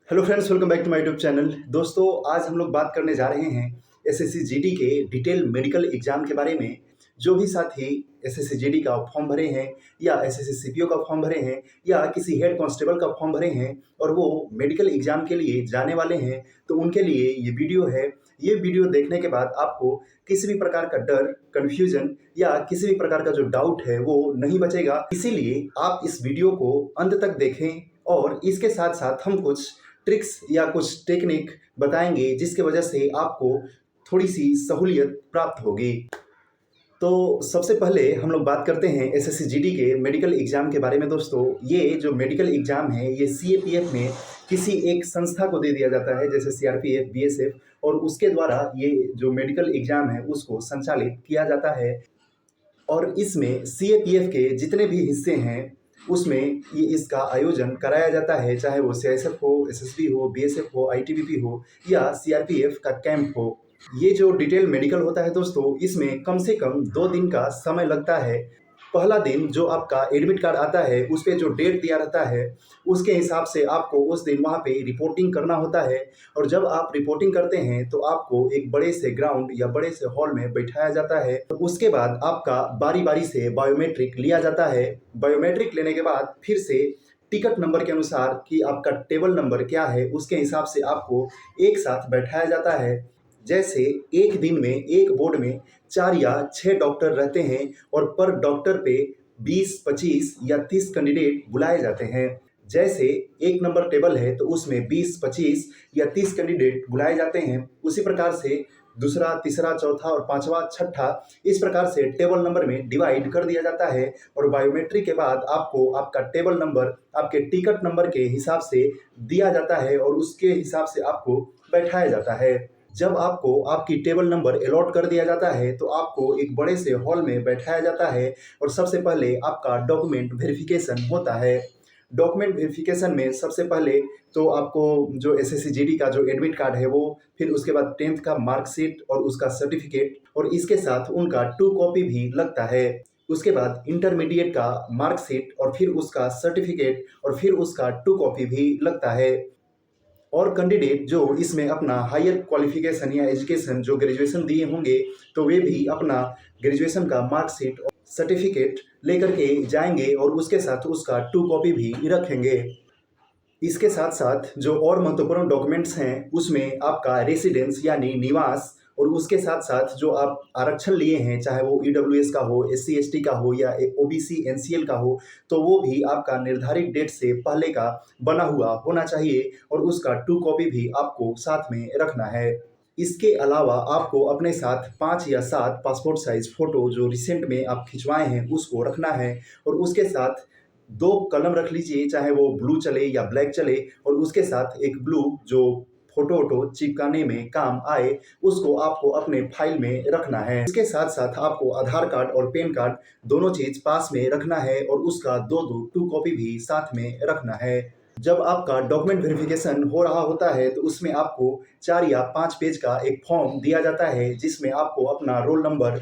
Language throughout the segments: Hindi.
Hello friends, welcome back to my YouTube channel. दोस्तों, आज हम लोग बात करने जा रहे हैं एसएससी जीडी के डिटेल मेडिकल एग्जाम के बारे में। जो भी साथी एसएससी जीडी का फॉर्म भरे हैं या एसएससी सीपीओ का फॉर्म भरे हैं या किसी हेड कांस्टेबल का फॉर्म भरे हैं और वो मेडिकल एग्जाम के लिए जाने वाले हैं, तो उनके लिए ये वीडियो है। ये वीडियो देखने के बाद आपको किसी भी प्रकार का डर, कन्फ्यूजन या किसी भी प्रकार का जो डाउट है वो नहीं बचेगा। इसीलिए आप इस वीडियो को अंत तक देखें और इसके साथ साथ हम कुछ ट्रिक्स या कुछ टेक्निक बताएंगे जिसके वजह से आपको थोड़ी सी सहूलियत प्राप्त होगी। तो सबसे पहले हम लोग बात करते हैं एसएससी जीडी के मेडिकल एग्जाम के बारे में। दोस्तों, ये जो मेडिकल एग्जाम है ये सीएपीएफ में किसी एक संस्था को दे दिया जाता है, जैसे सीआरपीएफ, बीएसएफ, और उसके द्वारा ये जो मेडिकल एग्जाम है उसको संचालित किया जाता है। और इसमें सीएपीएफ के जितने भी हिस्से हैं उसमें ये इसका आयोजन कराया जाता है, चाहे वो सीआईएसएफ हो, एसएसबी हो, बीएसएफ हो, आईटीबीपी हो या सीआरपीएफ का कैंप हो। ये जो डिटेल मेडिकल होता है दोस्तों, इसमें कम से कम 2 दिन का समय लगता है। पहला दिन जो आपका एडमिट कार्ड आता है उस पे जो डेट दिया रहता है उसके हिसाब से आपको उस दिन वहाँ पे रिपोर्टिंग करना होता है। और जब आप रिपोर्टिंग करते हैं तो आपको एक बड़े से ग्राउंड या बड़े से हॉल में बैठाया जाता है। तो उसके बाद आपका बारी बारी से बायोमेट्रिक लिया जाता है। बायोमेट्रिक लेने के बाद फिर से टिकट नंबर के अनुसार कि आपका टेबल नंबर क्या है उसके हिसाब से आपको एक साथ बैठाया जाता है। जैसे एक दिन में एक बोर्ड में 4 या 6 डॉक्टर रहते हैं और पर डॉक्टर पे 20, 25 या 30 कैंडिडेट बुलाए जाते हैं। जैसे एक नंबर टेबल है तो उसमें 20, 25 या 30 कैंडिडेट बुलाए जाते हैं। उसी प्रकार से दूसरा, तीसरा, चौथा और पांचवा, छठा, इस प्रकार से टेबल नंबर में डिवाइड कर दिया जाता है। और बायोमेट्रिक के बाद आपको आपका टेबल नंबर आपके टिकट नंबर के हिसाब से दिया जाता है और उसके हिसाब से आपको बैठाया जाता है। जब आपको आपकी टेबल नंबर अलॉट कर दिया जाता है तो आपको एक बड़े से हॉल में बैठाया जाता है और सबसे पहले आपका डॉक्यूमेंट वेरिफिकेशन होता है। डॉक्यूमेंट वेरिफिकेशन में सबसे पहले तो आपको जो एसएससी जीडी का जो एडमिट कार्ड है वो, फिर उसके बाद 10th का मार्कशीट और उसका सर्टिफिकेट, और इसके साथ उनका 2 कॉपी भी लगता है। उसके बाद इंटरमीडिएट का मार्कशीट और फिर उसका सर्टिफिकेट और फिर उसका 2 कॉपी भी लगता है। और कैंडिडेट जो इसमें अपना हायर क्वालिफिकेशन या एजुकेशन जो ग्रेजुएशन दिए होंगे तो वे भी अपना ग्रेजुएशन का मार्कशीट और सर्टिफिकेट लेकर के जाएंगे और उसके साथ उसका 2 कॉपी भी रखेंगे। इसके साथ साथ जो और महत्वपूर्ण डॉक्यूमेंट्स हैं उसमें आपका रेसिडेंस यानी निवास, और उसके साथ साथ जो आप आरक्षण लिए हैं, चाहे वो ईडब्ल्यूएस का हो, एससी एसटी का हो या ओबीसी एनसीएल का हो, तो वो भी आपका निर्धारित डेट से पहले का बना हुआ होना चाहिए और उसका 2 कॉपी भी आपको साथ में रखना है। इसके अलावा आपको अपने साथ 5 या 7 पासपोर्ट साइज फ़ोटो जो रिसेंट में आप खिंचवाए हैं उसको रखना है। और उसके साथ 2 कलम रख लीजिए, चाहे वो ब्लू चले या ब्लैक चले, और उसके साथ एक ब्लू जो फोटो वोटो चिपकाने में काम आए उसको आपको अपने फाइल में रखना है। इसके साथ साथ आपको आधार कार्ड और पैन कार्ड दोनों चीज पास में रखना है और उसका 2 कॉपी भी साथ में रखना है। जब आपका डॉक्यूमेंट वेरिफिकेशन हो रहा होता है तो उसमें आपको 4 या 5 पेज का एक फॉर्म दिया जाता है जिसमें आपको अपना रोल नंबर,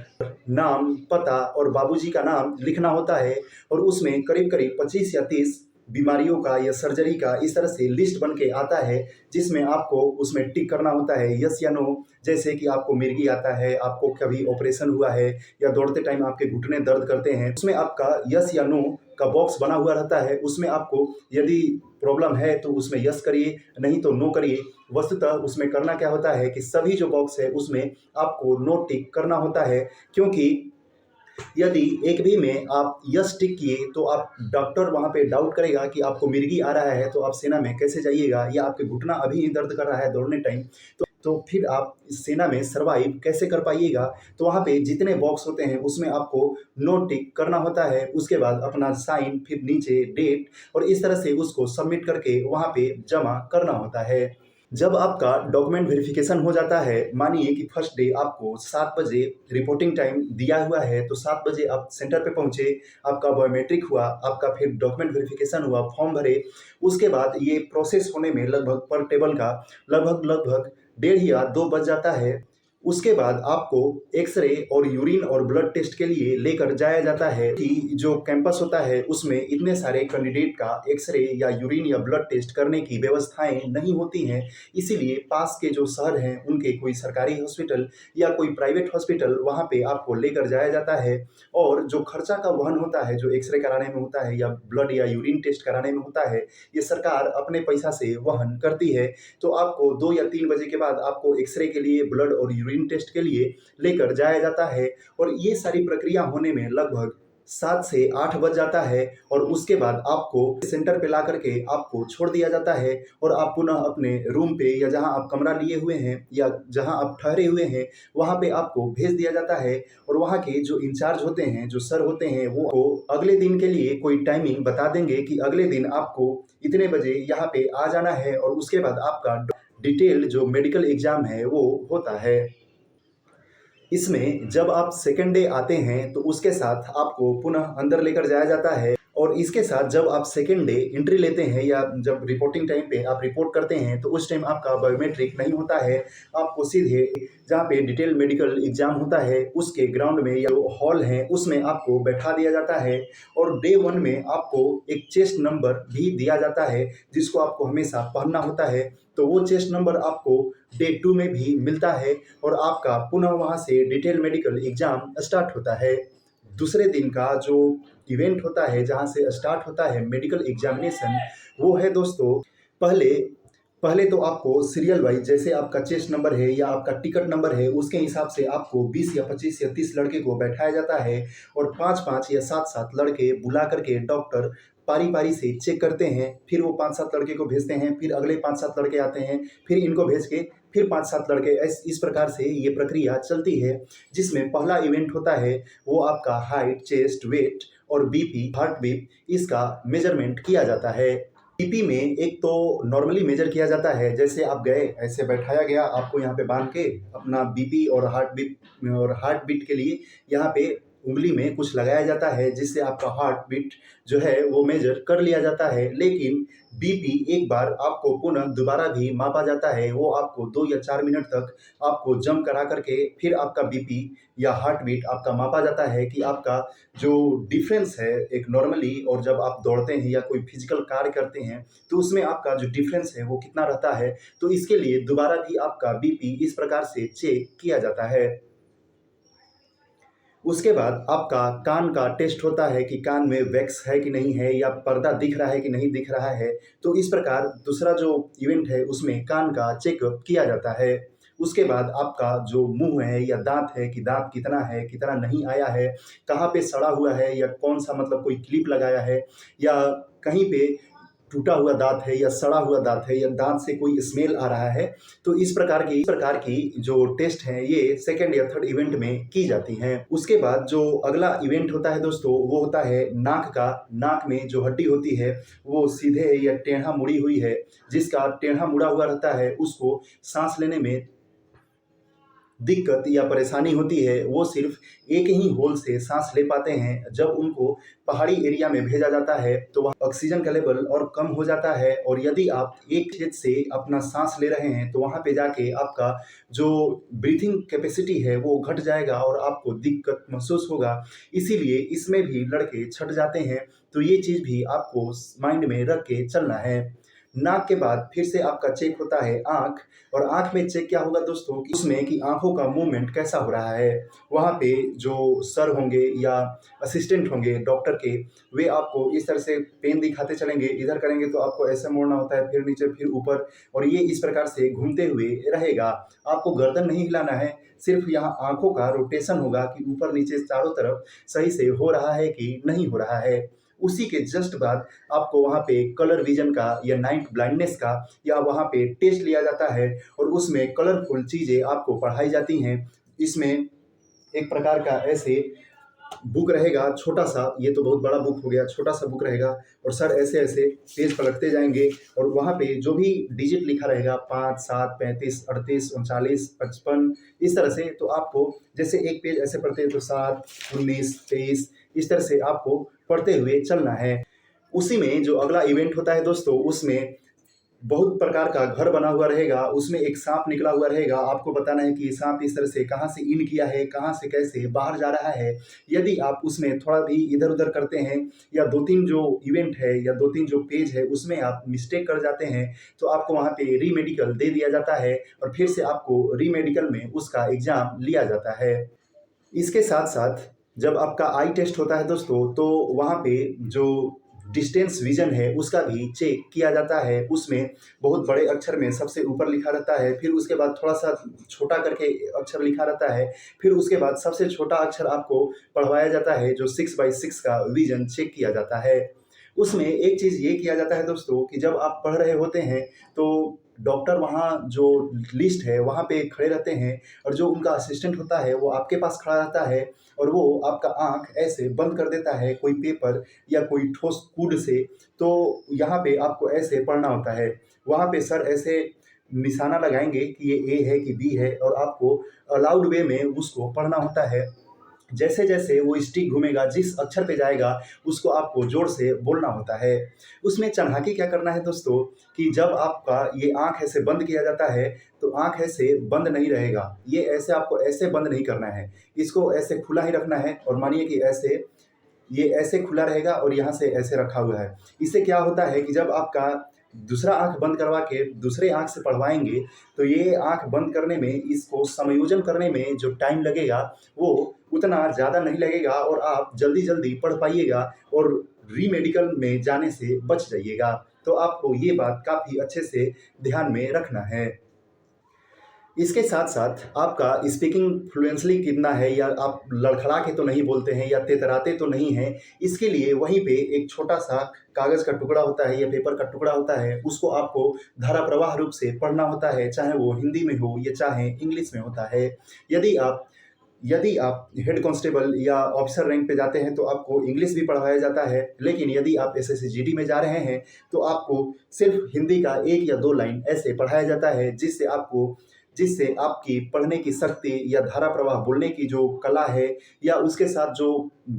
नाम, पता और बाबूजी का नाम लिखना होता है। और उसमें करीब करीब 25 या 30 बीमारियों का या सर्जरी का इस तरह से लिस्ट बन के आता है जिसमें आपको उसमें टिक करना होता है यस या नो। जैसे कि आपको मिर्गी आता है, आपको कभी ऑपरेशन हुआ है या दौड़ते टाइम आपके घुटने दर्द करते हैं, उसमें आपका यस या नो का बॉक्स बना हुआ रहता है। उसमें आपको यदि प्रॉब्लम है तो उसमें यस करिए, नहीं तो नो करिए। वस्तुतः उसमें करना क्या होता है कि सभी जो बॉक्स है उसमें आपको नो टिक करना होता है, क्योंकि यदि एक भी में आप यस टिक किए तो आप डॉक्टर वहाँ पे डाउट करेगा कि आपको मिर्गी आ रहा है तो आप सेना में कैसे जाइएगा, या आपके घुटना अभी ही दर्द कर रहा है दौड़ने टाइम, तो फिर आप इस सेना में सर्वाइव कैसे कर पाइएगा। तो वहाँ पे जितने बॉक्स होते हैं उसमें आपको नो टिक करना होता है। उसके बाद अपना साइन, फिर नीचे डेट, और इस तरह से उसको सबमिट करके वहाँ पे जमा करना होता है। जब आपका डॉक्यूमेंट वेरिफिकेशन हो जाता है, मानिए कि फर्स्ट डे आपको 7 बजे रिपोर्टिंग टाइम दिया हुआ है तो 7 बजे आप सेंटर पे पहुंचे, आपका बायोमेट्रिक हुआ, आपका फिर डॉक्यूमेंट वेरिफिकेशन हुआ, फॉर्म भरे। उसके बाद ये प्रोसेस होने में लगभग पर टेबल का लगभग 1.5 या 2 बज जाता है। उसके बाद आपको एक्सरे और यूरिन और ब्लड टेस्ट के लिए लेकर जाया जाता है कि जो कैंपस होता है उसमें इतने सारे कैंडिडेट का एक्सरे या यूरिन या ब्लड टेस्ट करने की व्यवस्थाएं नहीं होती हैं। इसीलिए पास के जो शहर हैं उनके कोई सरकारी हॉस्पिटल या कोई प्राइवेट हॉस्पिटल वहाँ पे आपको लेकर जाया जाता है, और जो खर्चा का वहन होता है, जो एक्सरे कराने में होता है या ब्लड या यूरिन टेस्ट कराने में होता है, ये सरकार अपने पैसा से वहन करती है। तो आपको 2 या 3 बजे के बाद आपको एक्सरे के लिए, ब्लड और यूरिन टेस्ट के लिए लेकर जाया जाता है, और ये सारी प्रक्रिया होने में लगभग 7 से 8 बज जाता है। और उसके बाद आपको सेंटर पे ला करके आपको छोड़ दिया जाता है, और आप पुनः अपने रूम पे या जहां आप कमरा लिए हुए हैं या जहां आप ठहरे हुए हैं वहां पे आपको भेज दिया जाता है। और वहां के जो इंचार्ज होते हैं, जो सर होते हैं, वो अगले दिन के लिए कोई टाइमिंग बता देंगे कि अगले दिन आपको इतने बजे यहाँ पे आ जाना है, और उसके बाद आपका डिटेल्ड जो मेडिकल एग्जाम है वो होता है। इसमें जब आप सेकेंड डे आते हैं तो उसके साथ आपको पुनः अंदर लेकर जाया जाता है, और इसके साथ जब आप सेकेंड डे एंट्री लेते हैं या जब रिपोर्टिंग टाइम पे आप रिपोर्ट करते हैं तो उस टाइम आपका बायोमेट्रिक नहीं होता है। आपको सीधे जहाँ पे डिटेल मेडिकल एग्जाम होता है उसके ग्राउंड में या जो हॉल है उसमें आपको बैठा दिया जाता है, और डे 1 में आपको एक चेस्ट नंबर भी दिया जाता है जिसको आपको हमेशा पढ़ना होता है। तो वो चेस्ट नंबर आपको डे 2 में भी मिलता है, और आपका पुनः वहाँ से डिटेल मेडिकल एग्जाम स्टार्ट होता है। दूसरे दिन का जो इवेंट होता है, जहाँ से स्टार्ट होता है मेडिकल एग्जामिनेशन, वो है दोस्तों, पहले पहले तो आपको सीरियल वाइज, जैसे आपका चेस्ट नंबर है या आपका टिकट नंबर है उसके हिसाब से आपको 20 या 25 या 30 लड़के को बैठाया जाता है, और 5-5 या 7-7 लड़के बुला करके डॉक्टर पारी पारी से चेक करते हैं। फिर वो 5-7 लड़के को भेजते हैं, फिर अगले 5-7 लड़के आते हैं, फिर इनको भेज के फिर 5-7 लड़के, इस प्रकार से ये प्रक्रिया चलती है। जिसमें पहला इवेंट होता है वो आपका हाइट, चेस्ट, वेट और बीपी, हार्ट बीट, इसका मेजरमेंट किया जाता है। बीपी में एक तो नॉर्मली मेजर किया जाता है, जैसे आप गए ऐसे बैठाया गया, आपको यहाँ पे बांध के अपना बीपी और हार्ट बीट के लिए यहाँ पे उंगली में कुछ लगाया जाता है, जिससे आपका हार्ट बीट जो है वो मेजर कर लिया जाता है। लेकिन बीपी एक बार आपको पुनः दोबारा भी मापा जाता है, वो आपको 2 या 4 मिनट तक आपको जम करा करके फिर आपका बीपी या हार्ट बीट आपका मापा जाता है कि आपका जो डिफरेंस है एक नॉर्मली और जब आप दौड़ते हैं या कोई फिजिकल कार्य करते हैं तो उसमें आपका जो डिफरेंस है वो कितना रहता है। तो इसके लिए दोबारा भी आपका बीपी इस प्रकार से चेक किया जाता है। उसके बाद आपका कान का टेस्ट होता है कि कान में वैक्स है कि नहीं है, या पर्दा दिख रहा है कि नहीं दिख रहा है। तो इस प्रकार दूसरा जो इवेंट है उसमें कान का चेकअप किया जाता है। उसके बाद आपका जो मुंह है या दांत है कि दांत कितना है, कितना नहीं आया है, कहाँ पे सड़ा हुआ है, या कौन सा मतलब कोई क्लिप लगाया है, या कहीं पे टूटा हुआ दांत है या सड़ा हुआ दांत है, या दांत से कोई स्मेल आ रहा है। तो इस प्रकार की जो टेस्ट हैं ये सेकेंड या थर्ड इवेंट में की जाती हैं। उसके बाद जो अगला इवेंट होता है दोस्तों वो होता है नाक का। नाक में जो हड्डी होती है वो सीधे या टेढ़ा मुड़ी हुई है, जिसका टेढ़ा मुड़ा हुआ रहता है उसको सांस लेने में दिक्कत या परेशानी होती है, वो सिर्फ एक ही होल से सांस ले पाते हैं। जब उनको पहाड़ी एरिया में भेजा जाता है तो वहाँ ऑक्सीजन का लेवल और कम हो जाता है, और यदि आप एक छेद से अपना सांस ले रहे हैं तो वहाँ पे जाके आपका जो ब्रीथिंग कैपेसिटी है वो घट जाएगा और आपको दिक्कत महसूस होगा। इसीलिए इसमें भी लड़के छट जाते हैं। तो ये चीज़ भी आपको माइंड में रख के चलना है। नाक के बाद फिर से आपका चेक होता है आँख, और आँख में चेक क्या होगा दोस्तों कि उसमें कि आँखों का मूवमेंट कैसा हो रहा है। वहाँ पे जो सर होंगे या असिस्टेंट होंगे डॉक्टर के, वे आपको इस तरह से पेन दिखाते चलेंगे, इधर करेंगे तो आपको ऐसे मोड़ना होता है, फिर नीचे फिर ऊपर, और ये इस प्रकार से घूमते हुए रहेगा। आपको गर्दन नहीं हिलाना है, सिर्फ यहाँ आँखों का रोटेशन होगा कि ऊपर नीचे चारों तरफ सही से हो रहा है कि नहीं हो रहा है। उसी के जस्ट बाद आपको वहाँ पे कलर विजन का या नाइट ब्लाइंडनेस का या वहाँ पे टेस्ट लिया जाता है, और उसमें कलरफुल चीज़ें आपको पढ़ाई जाती हैं। इसमें एक प्रकार का ऐसे बुक रहेगा छोटा सा, ये तो बहुत बड़ा बुक हो गया, छोटा सा बुक रहेगा, और सर ऐसे ऐसे पेज पलटते जाएंगे, और वहाँ पे जो भी डिजिट लिखा रहेगा 5, 7, 35, 38, 39, 55, इस तरह से, तो आपको जैसे एक पेज ऐसे पढ़ते हैं तो 7, 19, 23, इस तरह से आपको पढ़ते हुए चलना है। उसी में जो अगला इवेंट होता है दोस्तों, उसमें बहुत प्रकार का घर बना हुआ रहेगा, उसमें एक सांप निकला हुआ रहेगा। आपको बताना है कि ये सांप इस तरह से कहाँ से इन किया है, कहाँ से कैसे बाहर जा रहा है। यदि आप उसमें थोड़ा भी इधर-उधर करते हैं या 2-3 जो इवेंट है या 2-3 जो पेज है उसमें आप मिस्टेक कर जाते हैं, तो आपको वहाँ पे रीमेडिकल दे दिया जाता है और फिर से आपको रीमेडिकल में उसका एग्ज़ाम लिया जाता है। इसके साथ-साथ जब आपका आई टेस्ट होता है दोस्तों, तो वहाँ पे जो डिस्टेंस विज़न है उसका भी चेक किया जाता है। उसमें बहुत बड़े अक्षर में सबसे ऊपर लिखा रहता है, फिर उसके बाद थोड़ा-सा छोटा करके अक्षर लिखा रहता है, फिर उसके बाद सबसे छोटा अक्षर आपको पढ़वाया जाता है, जो 6/6 का विज़न चेक किया जाता है। उसमें एक चीज़ ये किया जाता है दोस्तों कि जब आप पढ़ रहे होते हैं, तो डॉक्टर वहाँ जो लिस्ट है वहाँ पे खड़े रहते हैं और जो उनका असिस्टेंट होता है वो आपके पास खड़ा रहता है और वो आपका आँख ऐसे बंद कर देता है कोई पेपर या कोई ठोस कूड से। तो यहाँ पे आपको ऐसे पढ़ना होता है। वहाँ पे सर ऐसे निशाना लगाएँगे कि ये ए है कि बी है और आपको अलाउड वे में उसको पढ़ना होता है। जैसे-जैसे वो स्टिक घूमेगा, जिस अक्षर पे जाएगा, उसको आपको ज़ोर से बोलना होता है। उसमें चालाकी क्या करना है दोस्तों कि जब आपका ये आँख ऐसे बंद किया जाता है, तो आँख ऐसे बंद नहीं रहेगा। ये ऐसे आपको ऐसे बंद नहीं करना है। इसको ऐसे खुला ही रखना है और मानिए कि ऐसे ये ऐसे खुला रहेगा और यहाँ से ऐसे रखा हुआ है। इससे क्या होता है कि जब आपका दूसरा आँख बंद करवा के दूसरे आँख से पढ़वाएँगे, तो ये आँख बंद करने में, इसको समायोजन करने में जो टाइम लगेगा, वो उतना ज़्यादा नहीं लगेगा और आप जल्दी-जल्दी पढ़ पाइएगा और री-मेडिकल में जाने से बच जाइएगा। तो आपको ये बात काफ़ी अच्छे से ध्यान में रखना है। इसके साथ-साथ आपका स्पीकिंग फ्लुएंसली कितना है, या आप लड़खड़ा के तो नहीं बोलते हैं या तेतराते तो नहीं हैं, इसके लिए वहीं पे एक छोटा-सा कागज़ का टुकड़ा होता है या पेपर का टुकड़ा होता है, उसको आपको धारा प्रवाह रूप से पढ़ना होता है, चाहे वो हिंदी में हो या चाहे इंग्लिश में होता है। यदि आप यदि आप हेड कांस्टेबल या ऑफिसर रैंक पे जाते हैं, तो आपको इंग्लिश भी पढ़ाया जाता है, लेकिन यदि आप एसएससी जीडी में जा रहे हैं, तो आपको सिर्फ़ हिंदी का 1 या 2 लाइन ऐसे पढ़ाया जाता है, जिससे आपकी पढ़ने की शक्ति या धारा प्रवाह बोलने की जो कला है या उसके साथ जो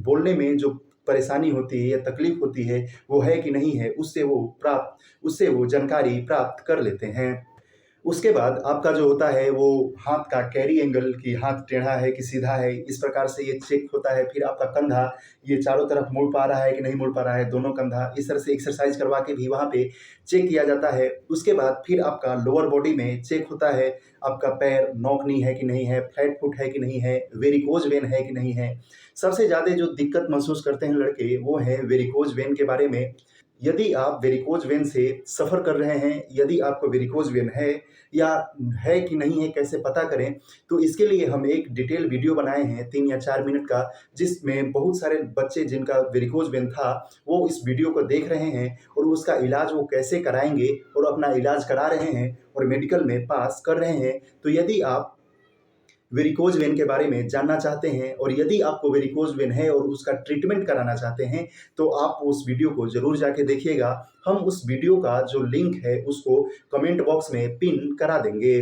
बोलने में जो परेशानी होती है या तकलीफ़ होती है, वो है कि नहीं है, उससे वो जानकारी प्राप्त कर लेते हैं। उसके बाद आपका जो होता है वो हाथ का कैरी एंगल, कि हाथ टेढ़ा है कि सीधा है, इस प्रकार से ये चेक होता है। फिर आपका कंधा ये चारों तरफ मुड़ पा रहा है कि नहीं मुड़ पा रहा है, दोनों कंधा, इस तरह से एक्सरसाइज करवा के भी वहाँ पे चेक किया जाता है। उसके बाद फिर आपका लोअर बॉडी में चेक होता है, आपका पैर नॉक नी है कि नहीं है, फ्लैट फुट है कि नहीं है, वेरिकोज वेन है कि नहीं है। सबसे ज़्यादा जो दिक्कत महसूस करते हैं लड़के, वो है वेरिकोज वेन के बारे में। यदि आप वेरिकोज वेन से सफ़र कर रहे हैं, यदि आपको वेरिकोज वेन है या है कि नहीं है, कैसे पता करें, तो इसके लिए हम एक डिटेल वीडियो बनाए हैं 3 या 4 मिनट का, जिसमें बहुत सारे बच्चे जिनका वेरिकोज वेन था, वो इस वीडियो को देख रहे हैं और उसका इलाज वो कैसे कराएँगे और अपना इलाज करा रहे हैं और मेडिकल में पास कर रहे हैं। तो यदि आप वेरिकोज वेन के बारे में जानना चाहते हैं और यदि आपको वेरिकोज वेन है और उसका ट्रीटमेंट कराना चाहते हैं, तो आप उस वीडियो को ज़रूर जाके देखिएगा। हम उस वीडियो का जो लिंक है उसको कमेंट बॉक्स में पिन करा देंगे।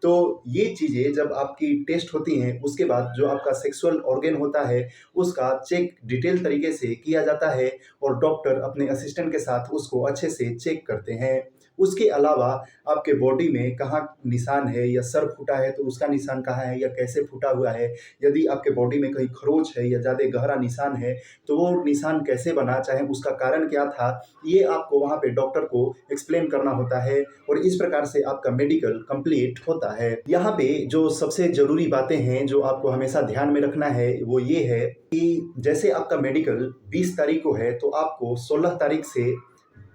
तो ये चीज़ें जब आपकी टेस्ट होती हैं, उसके बाद जो आपका सेक्सुअल ऑर्गन होता है, उसका चेक डिटेल तरीके से किया जाता है और डॉक्टर अपने असिस्टेंट के साथ उसको अच्छे से चेक करते हैं। उसके अलावा आपके बॉडी में कहाँ निशान है, या सर फूटा है तो उसका निशान कहाँ है या कैसे फूटा हुआ है, यदि आपके बॉडी में कहीं खरोंच है या ज़्यादा गहरा निशान है, तो वो निशान कैसे बना, चाहे उसका कारण क्या था, ये आपको वहाँ पे डॉक्टर को एक्सप्लेन करना होता है और इस प्रकार से आपका मेडिकल कंप्लीट होता है। यहाँ पे जो सबसे ज़रूरी बातें हैं जो आपको हमेशा ध्यान में रखना है, वो ये है कि जैसे आपका मेडिकल 20 तारीख को है, तो आपको 16 तारीख से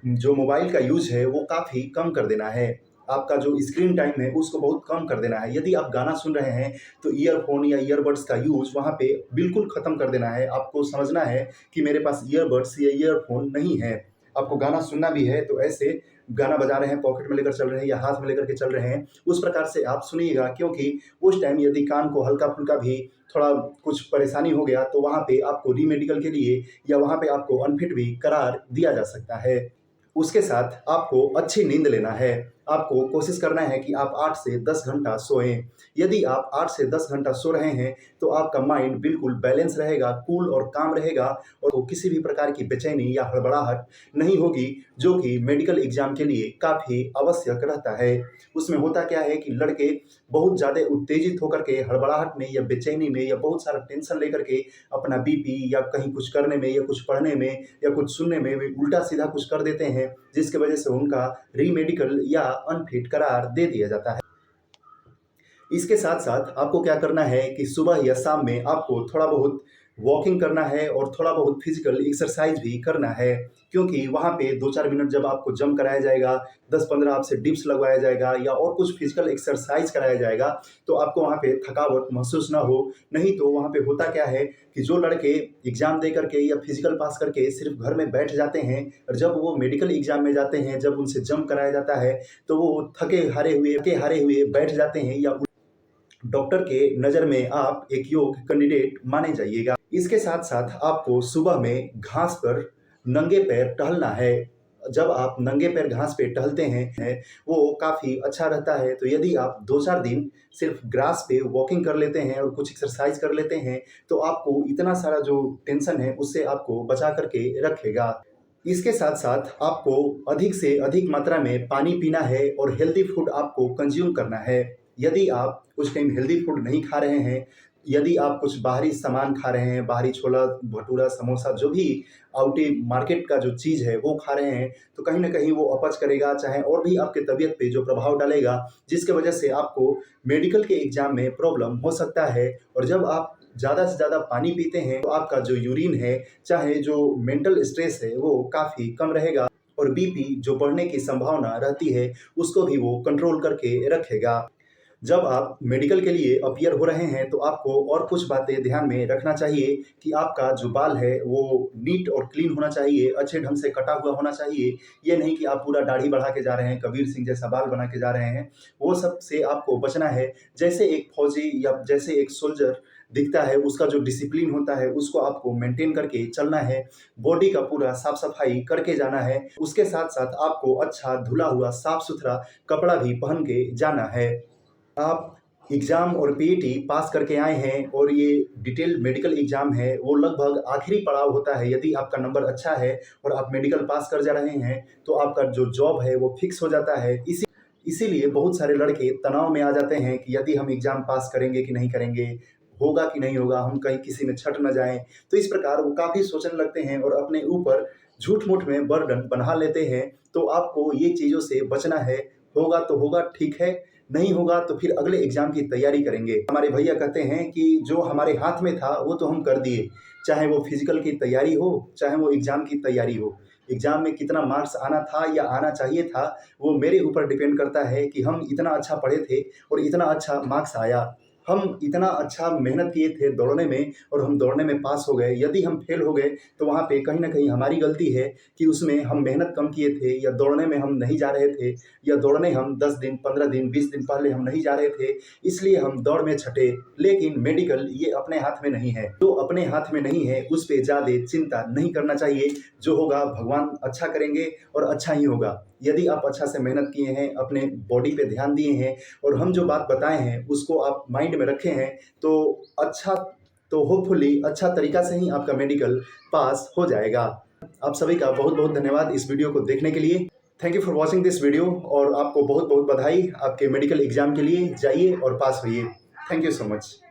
जो मोबाइल का यूज़ है वो काफ़ी कम कर देना है। आपका जो स्क्रीन टाइम है उसको बहुत कम कर देना है। यदि आप गाना सुन रहे हैं, तो ईयरफ़ोन या ईयरबड्स का यूज़ वहाँ पे बिल्कुल ख़त्म कर देना है। आपको समझना है कि मेरे पास ईयरबड्स या ईयरफ़ोन नहीं है। आपको गाना सुनना भी है तो ऐसे गाना बजा रहे हैं, पॉकेट में लेकर चल रहे हैं या हाथ में लेकर के चल रहे हैं, उस प्रकार से आप सुनिएगा, क्योंकि उस टाइम यदि कान को हल्का-फुल्का भी थोड़ा कुछ परेशानी हो गया, तो वहाँ पे आपको री-मेडिकल के लिए या वहाँ पे आपको अनफिट भी करार दिया जा सकता है। उसके साथ आपको अच्छी नींद लेना है। आपको कोशिश करना है कि आप 8 से 10 घंटा सोएं। यदि आप 8 से 10 घंटा सो रहे हैं तो आपका माइंड बिल्कुल बैलेंस रहेगा, कूल और काम रहेगा और किसी भी प्रकार की बेचैनी या हड़बड़ाहट नहीं होगी, जो कि मेडिकल एग्जाम के लिए काफ़ी आवश्यक रहता है। उसमें होता क्या है कि लड़के बहुत ज़्यादा उत्तेजित होकर के हड़बड़ाहट में या बेचैनी में या बहुत सारा टेंशन लेकर के अपना बीपी या कहीं कुछ करने में या कुछ पढ़ने में या कुछ सुनने में वे उल्टा सीधा कुछ कर देते हैं, जिसकी वजह से उनका री मेडिकल या अनफिट करार दे दिया जाता है। इसके साथ साथ आपको क्या करना है कि सुबह या शाम में आपको थोड़ा बहुत वॉकिंग करना है और थोड़ा बहुत फिजिकल एक्सरसाइज भी करना है, क्योंकि वहाँ पे 2-4 मिनट जब आपको जंप कराया जाएगा, 10-15 आपसे डिप्स लगवाया जाएगा या और कुछ फिजिकल एक्सरसाइज कराया जाएगा, तो आपको वहाँ पे थकावट महसूस ना हो। नहीं तो वहाँ पे होता क्या है कि जो लड़के एग्जाम दे करके या फिजिकल पास करके सिर्फ घर में बैठ जाते हैं और जब वो मेडिकल एग्जाम में जाते हैं, जब उनसे जंप कराया जाता है, तो वो थके हारे हुए बैठ जाते हैं या डॉक्टर के नज़र में आप एक योग्य कैंडिडेट माने जाइएगा। इसके साथ साथ आपको सुबह में घास पर नंगे पैर टहलना है। जब आप नंगे पैर घास पे टहलते हैं वो काफ़ी अच्छा रहता है। तो यदि आप 2-4 दिन सिर्फ ग्रास पे वॉकिंग कर लेते हैं और कुछ एक्सरसाइज कर लेते हैं तो आपको इतना सारा जो टेंशन है उससे आपको बचा करके रखेगा। इसके साथ साथ आपको अधिक से अधिक मात्रा में पानी पीना है और हेल्दी फूड आपको कंज्यूम करना है। यदि आप कुछ टाइम हेल्दी फूड नहीं खा रहे हैं, यदि आप कुछ बाहरी सामान खा रहे हैं, बाहरी छोला भटूरा समोसा जो भी आउटी मार्केट का जो चीज़ है वो खा रहे हैं, तो कहीं ना कहीं वो अपच करेगा, चाहे और भी आपके तबीयत पे जो प्रभाव डालेगा, जिसके वजह से आपको मेडिकल के एग्जाम में प्रॉब्लम हो सकता है। और जब आप ज़्यादा से ज़्यादा पानी पीते हैं तो आपका जो यूरिन है, चाहे जो मेंटल स्ट्रेस है, वो काफ़ी कम रहेगा और बीपी जो बढ़ने की संभावना रहती है उसको भी वो कंट्रोल करके रखेगा। जब आप मेडिकल के लिए अपीयर हो रहे हैं तो आपको और कुछ बातें ध्यान में रखना चाहिए कि आपका जो बाल है वो नीट और क्लीन होना चाहिए, अच्छे ढंग से कटा हुआ होना चाहिए। ये नहीं कि आप पूरा दाढ़ी बढ़ा के जा रहे हैं, कबीर सिंह जैसा बाल बना के जा रहे हैं, वो सब से आपको बचना है। जैसे एक फौजी या जैसे एक सोल्जर दिखता है, उसका जो डिसिप्लिन होता है उसको आपको मेंटेन करके चलना है। बॉडी का पूरा साफ सफाई करके जाना है। उसके साथ साथ आपको अच्छा धुला हुआ साफ सुथरा कपड़ा भी पहन के जाना है। आप एग्ज़ाम और पीईटी पास करके आए हैं और ये डिटेल मेडिकल एग्ज़ाम है, वो लगभग आखिरी पड़ाव होता है। यदि आपका नंबर अच्छा है और आप मेडिकल पास कर जा रहे हैं तो आपका जो जॉब है वो फिक्स हो जाता है। इसीलिए बहुत सारे लड़के तनाव में आ जाते हैं कि यदि हम एग्ज़ाम पास करेंगे कि नहीं करेंगे, होगा कि नहीं होगा, हम कहीं किसी में छट न जाएं। तो इस प्रकार वो काफ़ी सोचने लगते हैं और अपने ऊपर झूठ-मूठ में बर्डन बना लेते हैं। तो आपको ये चीज़ों से बचना है। होगा तो होगा, ठीक है, नहीं होगा तो फिर अगले एग्जाम की तैयारी करेंगे। हमारे भैया कहते हैं कि जो हमारे हाथ में था वो तो हम कर दिए, चाहे वो फिजिकल की तैयारी हो, चाहे वो एग्जाम की तैयारी हो। एग्जाम में कितना मार्क्स आना था या आना चाहिए था वो मेरे ऊपर डिपेंड करता है कि हम इतना अच्छा पढ़े थे और इतना अच्छा मार्क्स आया। हम इतना अच्छा मेहनत किए थे दौड़ने में और हम दौड़ने में पास हो गए। यदि हम फेल हो गए तो वहाँ पे कहीं न कहीं हमारी गलती है कि उसमें हम मेहनत कम किए थे या दौड़ने में हम नहीं जा रहे थे या दौड़ने हम 10 दिन, 15 दिन, 20 दिन पहले हम नहीं जा रहे थे, इसलिए हम दौड़ में छटे। लेकिन मेडिकल ये अपने हाथ में नहीं है। जो अपने हाथ में नहीं है उस पे ज़्यादा चिंता नहीं करना चाहिए। जो होगा भगवान अच्छा करेंगे और अच्छा ही होगा। यदि आप अच्छा से मेहनत किए हैं, अपने बॉडी पे ध्यान दिए हैं और हम जो बात बताए हैं उसको आप माइंड में रखे हैं तो अच्छा, तो होपफुली अच्छा तरीका से ही आपका मेडिकल पास हो जाएगा। आप सभी का बहुत बहुत धन्यवाद इस वीडियो को देखने के लिए। Thank you for watching this video और आपको बहुत बहुत बधाई आपके मेडिकल एग्जाम के लिए। जाइए और पास होइए। Thank you so much.